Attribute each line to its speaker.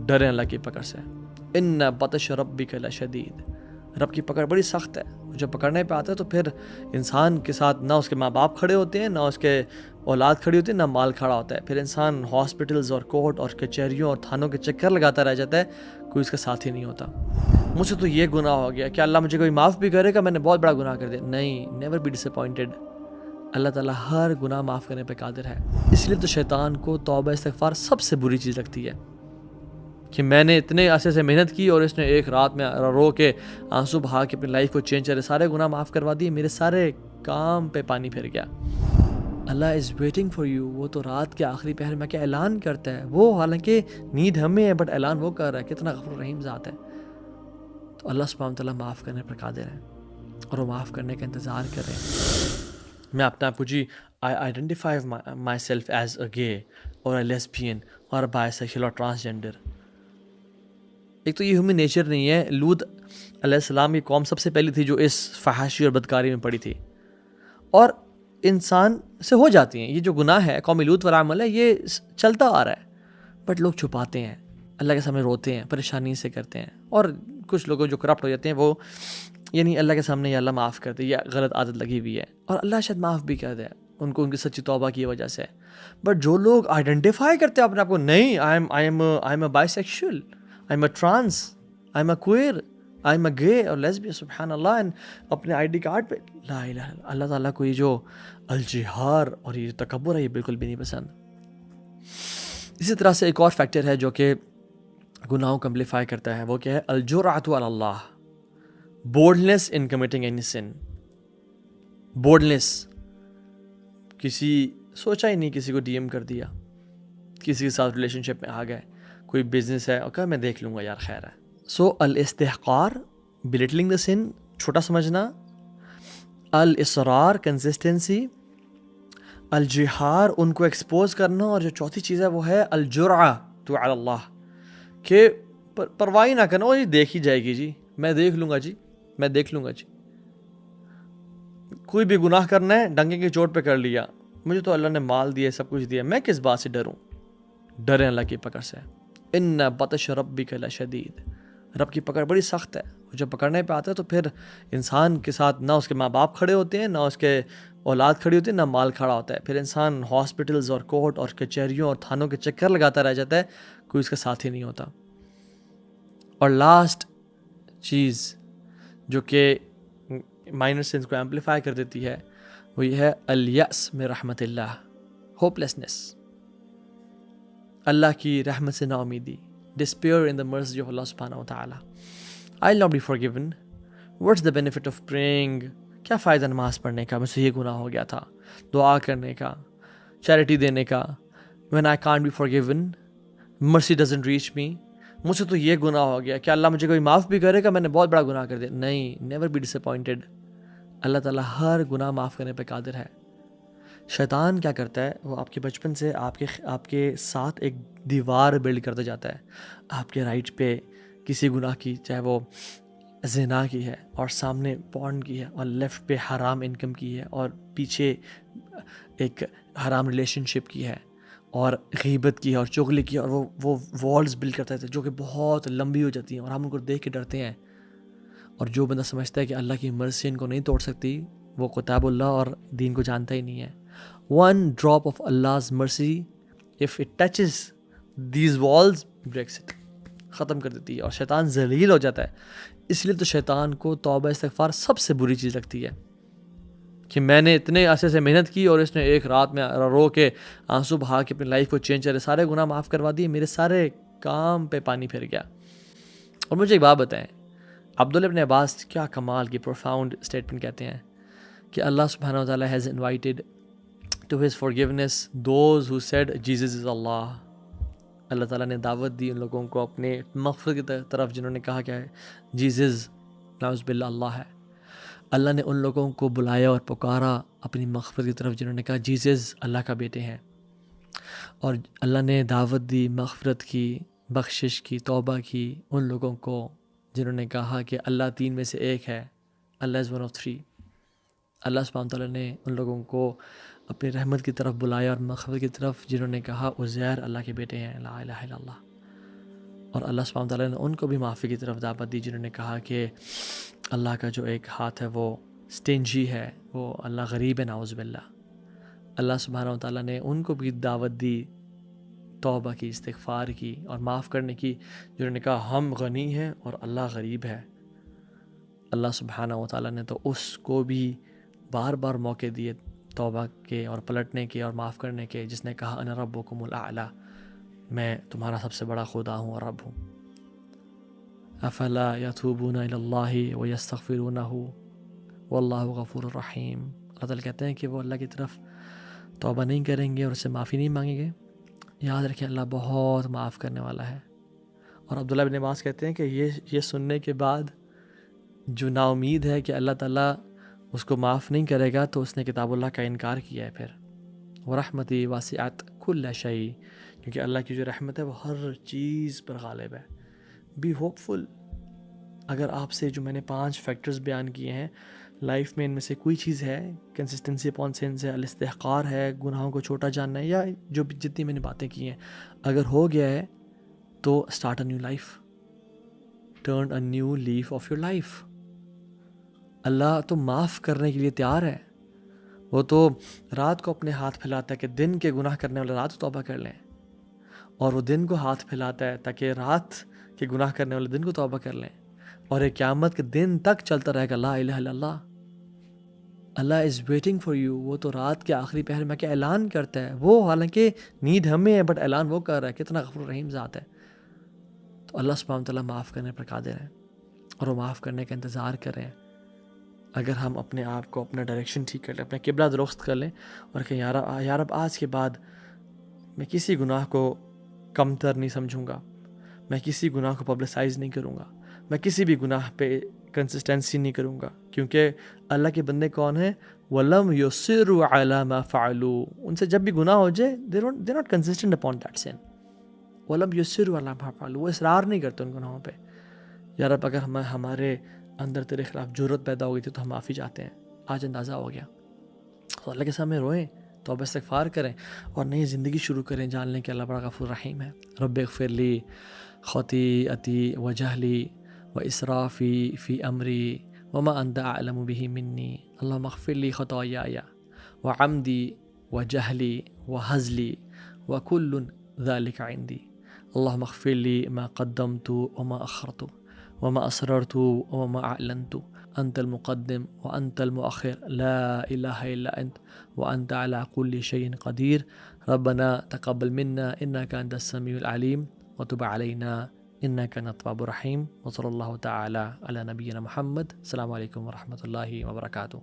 Speaker 1: ڈریں اللہ کی پکڑ سے. ان بطش ربک لشدید، رب کی پکڑ بڑی سخت ہے. جب پکڑنے پہ آتا ہے تو پھر انسان کے ساتھ نہ اس کے ماں باپ کھڑے ہوتے ہیں، نہ اس کے اولاد کھڑی ہوتی ہے، نہ مال کھڑا ہوتا ہے. پھر انسان ہاسپٹلز اور کورٹ اور کچہریوں اور تھانوں کے چکر لگاتا رہ جاتا ہے، کوئی اس کا ساتھ ہی نہیں ہوتا. مجھ سے تو یہ گناہ ہو گیا، کیا اللہ مجھے کوئی معاف بھی کرے گا؟ میں نے بہت بڑا گناہ کر دیا. نہیں، نیور بی ڈس اپوائنٹڈ. اللہ تعالیٰ ہر گناہ معاف کرنے پہ قادر ہے. اس لیے تو شیطان کو توبہ استغفار سب سے بری چیز لگتی ہے کہ میں نے اتنے عرصے سے محنت کی اور اس نے ایک رات میں رو کے آنسو بہا کے اپنی لائف کو چینج کرے، سارے گناہ معاف کروا دیے، میرے سارے کام پہ پانی پھر گیا. اللہ از ویٹنگ فار یو. وہ تو رات کے آخری پہر میں کیا اعلان کرتا ہے. وہ حالانکہ نیڈ ہمیں ہے، بٹ اعلان وہ کر رہا ہے. کتنا غفور رحیم ذات ہے. تو اللہ سبحانہ وتعالیٰ معاف کرنے پر قادر ہے اور وہ معاف کرنے کا انتظار کر رہے ہیں. میں اپنے آپ کو I identify my self as a gay اور اے لیسبین اور بائی سیکشل اور ٹرانسجینڈر. ایک تو یہ ہیومن نیچر نہیں ہے. لوط علیہ السلام کی قوم سب سے پہلی تھی جو اس فحاشی اور بدکاری میں پڑی تھی، اور انسان سے ہو جاتی ہیں. یہ جو گناہ ہے قوم لوط والا عمل ہے، یہ چلتا آ رہا ہے، بٹ لوگ چھپاتے ہیں، اللہ کے سامنے روتے ہیں، پریشانی سے کرتے ہیں. اور کچھ لوگ جو کرپٹ ہو جاتے ہیں وہ یعنی اللہ کے سامنے یا اللہ معاف کر دے، یا غلط عادت لگی ہوئی ہے، اور اللہ شاید معاف بھی کر دے ان کو ان کی سچی توبہ کی وجہ سے. بٹ جو لوگ آئیڈینٹیفائی کرتے ہیں اپنے آپ کو، نہیں I am a bisexual, I am a trans, I am a queer, I am a gay اور لیسبین، سبحان اللہ، اپنے آئی ڈی کارڈ پہ لا الہ الا اللہ تعالیٰ کو یہ جو الجہار اور یہ تکبر ہے، یہ بالکل بھی نہیں پسند. اسی طرح سے ایک اور فیکٹر ہے جو کہ گناہوں کو امپلیفائی کرتا ہے، وہ کیا ہے؟ الجرأۃ علی اللہ، بولڈنس ان کمیٹنگ اینی سن. بولڈنس، کسی سوچا ہی نہیں، کسی کو ڈی ایم کر دیا، کسی کے ساتھ ریلیشن شپ میں آ گئے، کوئی بزنس ہے اور کہا میں دیکھ لوں گا یار، خیر ہے. سو الاستحقار، بلیٹلنگ دا سن، چھوٹا سمجھنا. الاصرار، کنسسٹنسی. الجہار، ان کو ایکسپوز کرنا. اور جو چوتھی چیز ہے وہ ہے الجرأۃ علی اللہ، کہ پرواہ نہ کرنا، وہ دیکھ ہی جائے گی جی، میں دیکھ لوں گا جی، میں دیکھ لوں گا جی. کوئی بھی گناہ کرنا ہے ڈنگے کی چوٹ پہ کر لیا، مجھے تو اللہ نے مال دیا، سب کچھ دیا، میں کس بات سے ڈروں. ڈریں اللہ کی پکڑ سے. ان بطش ربک لشدید، رب کی پکڑ بڑی سخت ہے. جب پکڑنے پہ آتا ہے تو پھر انسان کے ساتھ نہ اس کے ماں باپ کھڑے ہوتے ہیں، نہ اس کے اولاد کھڑی ہوتی ہے، نہ مال کھڑا ہوتا ہے. پھر انسان ہاسپٹلز اور کورٹ اور کچہریوں اور تھانوں کے چکر لگاتا رہ جاتا ہے، کوئی اس کا ساتھ ہی نہیں ہوتا. اور لاسٹ چیز جو کہ مائنر سینس کو ایمپلیفائی کر دیتی ہے، وہ یہ ہے الیأس من رحمت اللہ، ہوپ لیسنس، اللہ کی رحمت سے نا امیدی. despair in the mercy of Allah subhanahu wa ta'ala. I'll not be forgiven. What's the benefit of praying? کیا فائدہ نماز پڑھنے کا، مجھ سے یہ گناہ ہو گیا تھا، دعا کرنے کا، چیریٹی دینے کا. when I can't be forgiven, mercy doesn't reach me. مجھ سے تو یہ گناہ ہو گیا، کیا اللہ مجھے کوئی معاف بھی کرے گا؟ میں نے بہت بڑا گناہ کر دیا. نہیں، نیور بی ڈس اپوائنٹڈ. اللہ تعالیٰ ہر گناہ معاف کرنے پہ قادر ہے. شیطان کیا کرتا ہے؟ وہ آپ کے بچپن سے آپ کے ساتھ ایک دیوار بلڈ کرتا جاتا ہے. آپ کے رائٹ پہ کسی گناہ کی، چاہے وہ زنا کی ہے، اور سامنے پورن کی ہے، اور لیفٹ پہ حرام انکم کی ہے، اور پیچھے ایک حرام ریلیشن شپ کی ہے، اور غیبت کی ہے، اور چغلی کی ہے. اور وہ والز بلڈ کرتا ہے جو کہ بہت لمبی ہو جاتی ہیں، اور ہم ان کو دیکھ کے ڈرتے ہیں. اور جو بندہ سمجھتا ہے کہ اللہ کی مرضی ان کو نہیں توڑ سکتی، وہ کتاب اللہ اور دین کو جانتا ہی نہیں ہے. One drop of Allah's mercy, if it touches these walls, breaks it. ختم کر دیتی ہے، اور شیطان ذلیل ہو جاتا ہے. اس لیے تو شیطان کو توبہ استغفار سب سے بری چیز لگتی ہے کہ میں نے اتنے عرصے سے محنت کی اور اس نے ایک رات میں رو کے آنسو بہا کے اپنی لائف کو چینج کرے، سارے گناہ معاف کروا دیے، میرے سارے کام پہ پانی پھر گیا. اور مجھے ایک بات بتائیں، عبداللہ ابن عباس کیا کمال کی پروفاؤنڈ اسٹیٹمنٹ کہتے ہیں کہ اللہ سبحانہ وتعالیٰ has invited to his forgiveness those who said Jesus is Allah. اللہ تعالیٰ نے دعوت دی ان لوگوں کو اپنے مغفرت کی طرف جنہوں نے کہا کیا ہے، جیزز نعوذ باللہ اللہ ہے. اللہ نے ان لوگوں کو بلایا اور پکارا اپنی مغفرت کی طرف جنہوں نے کہا جیزز اللہ کا بیٹے ہیں. اور اللہ نے دعوت دی مغفرت کی، بخشش کی، توبہ کی ان لوگوں کو جنہوں نے کہا کہ اللہ تین میں سے ایک ہے، اللہ از ون آف تھری. اللہ سبحانہ تعالیٰ نے ان لوگوں کو اپنی رحمت کی طرف بلایا اور مغفرت کی طرف جنہوں نے کہا عزیر اللہ کے بیٹے ہیں، لا الہ الا اللہ. اور اللہ سبحانہ وتعالیٰ نے ان کو بھی معافی کی طرف دعوت دی جنہوں نے کہا کہ اللہ کا جو ایک ہاتھ ہے وہ سٹینجی ہے، وہ اللہ غریب ہے، نعوذ باللہ۔ اللہ سبحانہ وتعالیٰ نے ان کو بھی دعوت دی توبہ کی، استغفار کی اور معاف کرنے کی، جنہوں نے کہا ہم غنی ہیں اور اللہ غریب ہے۔ اللہ سبحانہ وتعالیٰ نے تو اس کو بھی بار بار موقع دیے توبہ کے اور پلٹنے کے اور معاف کرنے کے، جس نے کہا انا ربکم الاعلی، میں تمہارا سب سے بڑا خدا ہوں اور رب ہوں۔ افلا یتوبون الی اللہ ویستغفرونہ واللہ غفور الرحیم۔ اللہ تعالیٰ کہتے ہیں کہ وہ اللہ کی طرف توبہ نہیں کریں گے اور اس سے معافی نہیں مانگیں گے، یاد رکھیں اللہ بہت معاف کرنے والا ہے۔ اور عبداللہ بن عباس کہتے ہیں کہ یہ سننے کے بعد جو نا امید ہے کہ اللہ تعالیٰ اس کو معاف نہیں کرے گا، تو اس نے کتاب اللہ کا انکار کیا ہے پھر۔ ورحمتی واسعت کل شیء، کیونکہ اللہ کی جو رحمت ہے وہ ہر چیز پر غالب ہے۔ بی ہوپ فل۔ اگر آپ سے جو میں نے 5 فیکٹرز بیان کیے ہیں لائف میں، ان میں سے کوئی چیز ہے، کنسسٹنسی اپون سنس ہے، الاستحقار ہے، گناہوں کو چھوٹا جاننا ہے، یا جو بھی جتنی میں نے باتیں کی ہیں، اگر ہو گیا ہے تو start a new life, turn a new leaf of your life. اللہ تو معاف کرنے کے لیے تیار ہے، وہ تو رات کو اپنے ہاتھ پھیلاتا ہے کہ دن کے گناہ کرنے والے رات توبہ کر لیں، اور وہ دن کو ہاتھ پھیلاتا ہے تاکہ رات کے گناہ کرنے والے دن کو توبہ کر لیں، اور ایک قیامت کے دن تک چلتا رہے گا لا الہ الا اللہ۔ اللہ از ویٹنگ فار یو۔ وہ تو رات کے آخری پہر میں کیا اعلان کرتا ہے، وہ حالانکہ نیڈ ہمیں ہے بٹ اعلان وہ کر رہا ہے، کتنا غفور رحیم ذات ہے۔ تو اللہ سبحانہ وتعالیٰ معاف کرنے پر قادر ہے، اور وہ معاف کرنے کا انتظار کریں۔ اگر ہم اپنے آپ کو، اپنا ڈائریکشن ٹھیک کر لیں، اپنا قبلہ درست کر لیں، اور کہ یا رب آج کے بعد میں کسی گناہ کو کم تر نہیں سمجھوں گا، میں کسی گناہ کو پبلسائز نہیں کروں گا، میں کسی بھی گناہ پہ کنسسٹنسی نہیں کروں گا، کیونکہ اللہ کے بندے کون ہیں؟ وَلَمْ يُصِرُّوا عَلَى مَا فَعَلُوا، ان سے جب بھی گناہ ہو جائے they're not consistent upon that sin۔ وَلَمْ يُصِرُّوا عَلَى مَا فَعَلُوا، وہ اصرار نہیں کرتے ان گناہوں پہ۔ یا رب اگر ہمارے اندر تیرے خلاف جرت پیدا ہو گئی تھی تو ہم معافی چاہتے ہیں، آج اندازہ ہو گیا، تو اللہ کے سامنے روئیں، توبہ استغفار کریں، اور نئی زندگی شروع کریں، جان لیں کہ اللہ بڑا غفور رحیم ہے۔ رب اغفر لی خطیئتی وجہلی واسرافی فی امری وما انت اعلم به منی، اللہم اغفر لی خطایای وعمدی وجہلی وہزلی وکل ذلک عندی، اللہم اغفر لی ما قدمت وما اخرت وما اسررت وما اعلنت، انت المقدم وانت المؤخر لا الہ الا انت وانت على كل شيء قدیر، ربنا تقبل منا انك انت السمیع العلیم وتب علينا انك انت التواب الرحیم، وصلی اللہ تعالی علی نبینا محمد۔ السلام علیکم ورحمۃ اللہ وبرکاتہ۔